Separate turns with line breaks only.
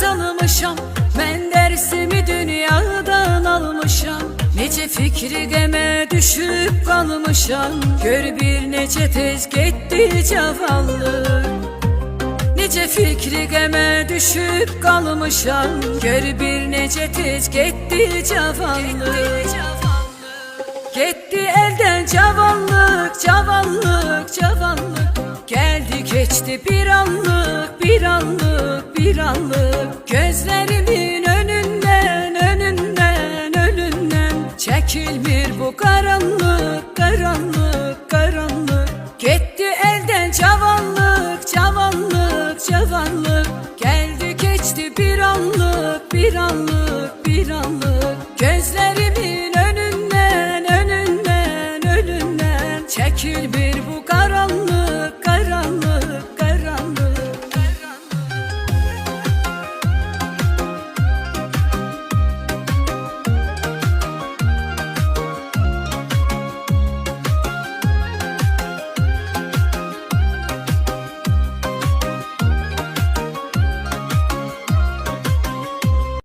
salmışam, ben dersimi dünyadan almışam. Nece fikri geme düşüp kalmışam, gör bir nece tez gitti cavallık. Nece fikri geme düşüp kalmışam, gör bir nece tez gitti cavallık. Gitti elden cavallık, cavallık, cavallık. Geldi geçti bir anlık, bir anlık, bir anlık. Gözlerimin önünden, önünden, önünden çekilmir bu karanlık, karanlık, karanlık.